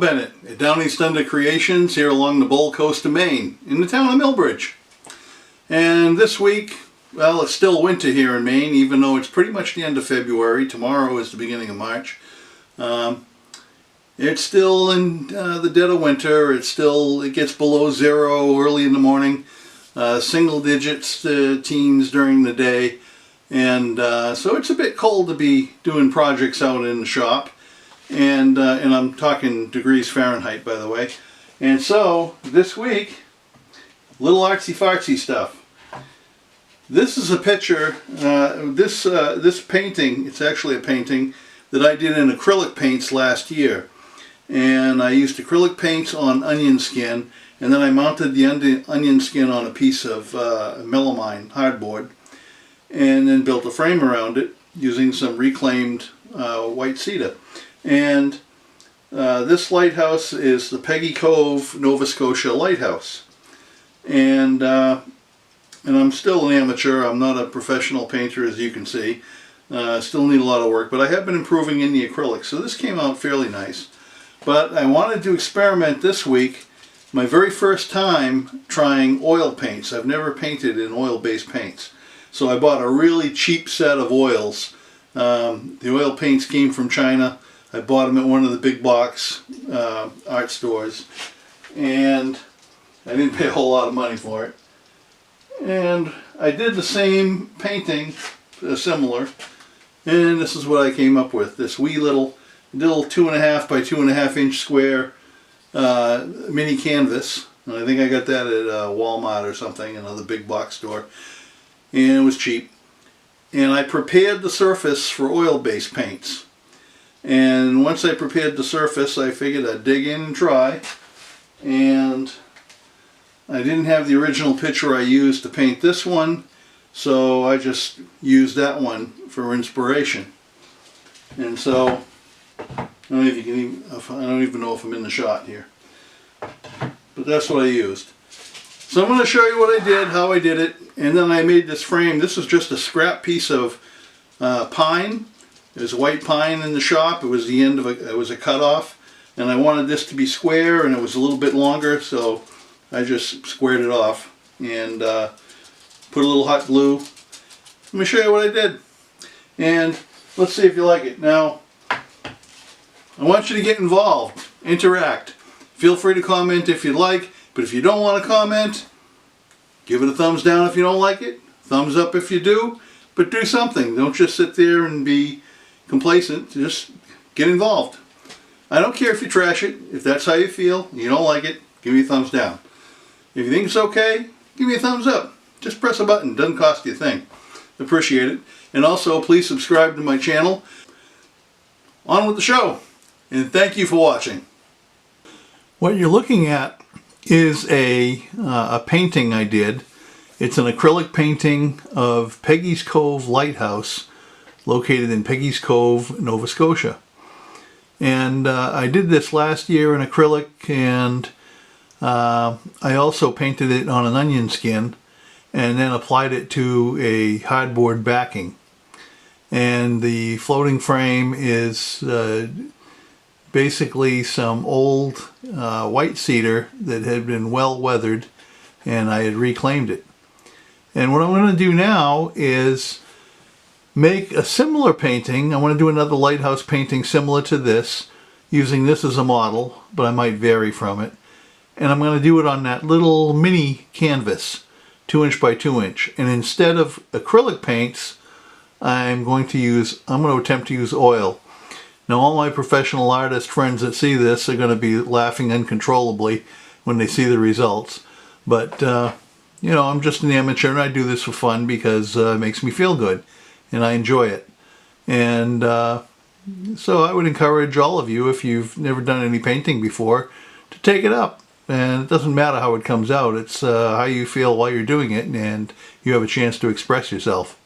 Bennett at Downeast Under Creations here along the Bold Coast of Maine in the town of Millbridge. And this week, well, it's still winter here in Maine, even though it's pretty much the end of February. Tomorrow is the beginning of March. It's still in the dead of winter. It gets below zero early in the morning, single digits to teens during the day. And so it's a bit cold to be doing projects out in the shop. And I'm talking degrees Fahrenheit, by the way. And so this week, little artsy fartsy stuff. This is a picture. This painting, it's actually a painting that I did in acrylic paints last year. And I used acrylic paints on onion skin, and then I mounted the onion skin on a piece of melamine hardboard, and then built a frame around it using some reclaimed white cedar. And this lighthouse is the Peggy Cove, Nova Scotia lighthouse. And I'm still an amateur. I'm not a professional painter, as you can see. Still need a lot of work, but I have been improving in the acrylics, so this came out fairly nice. But I wanted to experiment this week, my very first time trying oil paints. I've never painted in oil-based paints. So I bought a really cheap set of oils. The oil paints came from China. I bought them at one of the big box art stores, and I didn't pay a whole lot of money for it. And I did the same painting, similar, and this is what I came up with. This wee little 2.5 by 2.5 inch square mini canvas. And I think I got that at Walmart or something, another big box store, and it was cheap. And I prepared the surface for oil-based paints. And once I prepared the surface, I figured I'd dig in and try. And I didn't have the original picture I used to paint this one, so I just used that one for inspiration. And so, I don't even know if I'm in the shot here. But that's what I used. So I'm going to show you what I did, how I did it, and then I made this frame. This is just a scrap piece of pine. There's white pine in the shop. It was the end of it was a cutoff, and I wanted this to be square, and it was a little bit longer, so I just squared it off and put a little hot glue. Let me show you what I did, and let's see if you like it. Now, I want you to get involved, interact. Feel free to comment if you'd like, but if you don't want to comment, give it a thumbs down if you don't like it, thumbs up if you do, but do something. Don't just sit there and be complacent. Just get involved. I don't care if you trash it. If that's how you feel, you don't like it, give me a thumbs down. If you think it's okay, give me a thumbs up. Just press a button. Doesn't cost you a thing. Appreciate it. And also, please subscribe to my channel. On with the show. And thank you for watching. What you're looking at is a painting I did. It's an acrylic painting of Peggy's Cove Lighthouse, located in Peggy's Cove, Nova Scotia. And I did this last year in acrylic, and I also painted it on an onion skin and then applied it to a hardboard backing. And the floating frame is basically some old white cedar that had been well weathered, and I had reclaimed it. And what I'm going to do now is make a similar painting. I want to do another lighthouse painting similar to this, using this as a model, but I might vary from it. And I'm going to do it on that little mini canvas, 2 inch by 2 inch. And instead of acrylic paints, I'm going to attempt to use oil. Now, all my professional artist friends that see this are going to be laughing uncontrollably when they see the results. But, you know, I'm just an amateur, and I do this for fun because it makes me feel good, and I enjoy it. And so I would encourage all of you, if you've never done any painting before, to take it up. And it doesn't matter how it comes out. It's how you feel while you're doing it, and you have a chance to express yourself.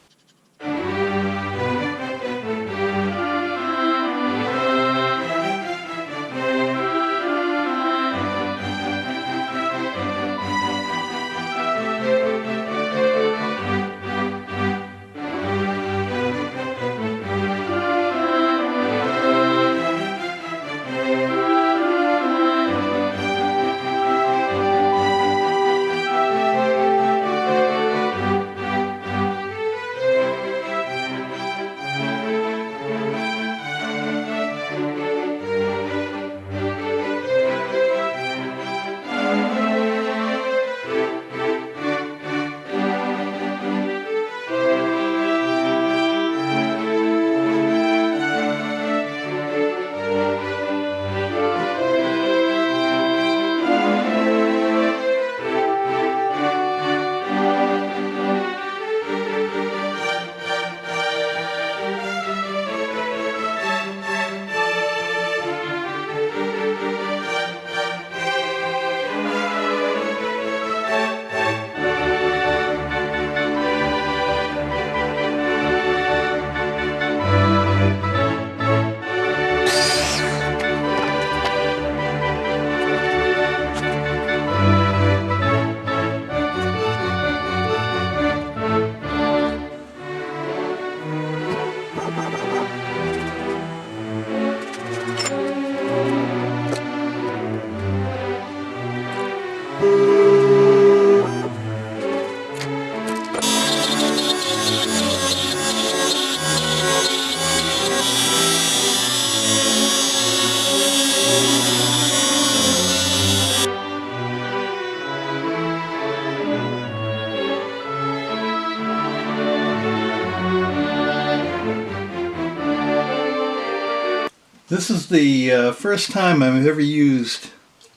This is the first time I've ever used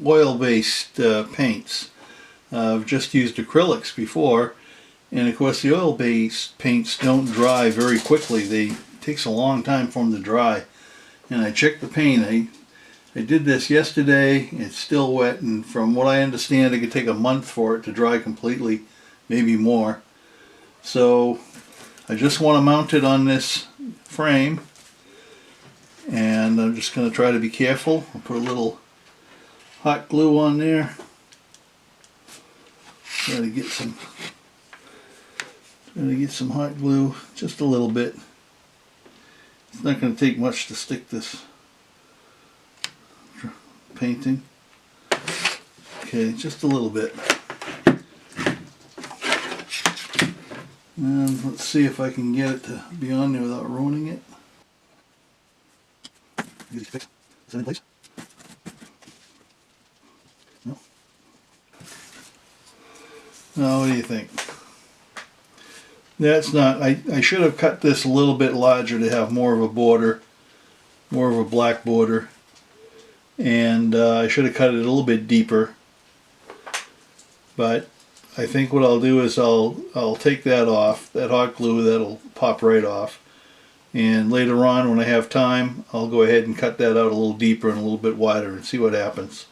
oil-based paints. I've just used acrylics before, and of course the oil-based paints don't dry very quickly. It takes a long time for them to dry. And I checked the paint. I did this yesterday. It's still wet, and from what I understand it could take a month for it to dry completely, maybe more. So I just want to mount it on this frame, and I'm just going to try to be careful. I'll put a little hot glue on there. Try to get some hot glue, just a little bit. It's not going to take much to stick this painting. Okay, just a little bit. And let's see if I can get it to be on there without ruining it. Is that in place? No? Now, what do you think? That's not, I should have cut this a little bit larger to have more of a border, more of a black border. And I should have cut it a little bit deeper. But I think what I'll do is I'll take that off, that hot glue, that'll pop right off. And later on when I have time, I'll go ahead and cut that out a little deeper and a little bit wider and see what happens.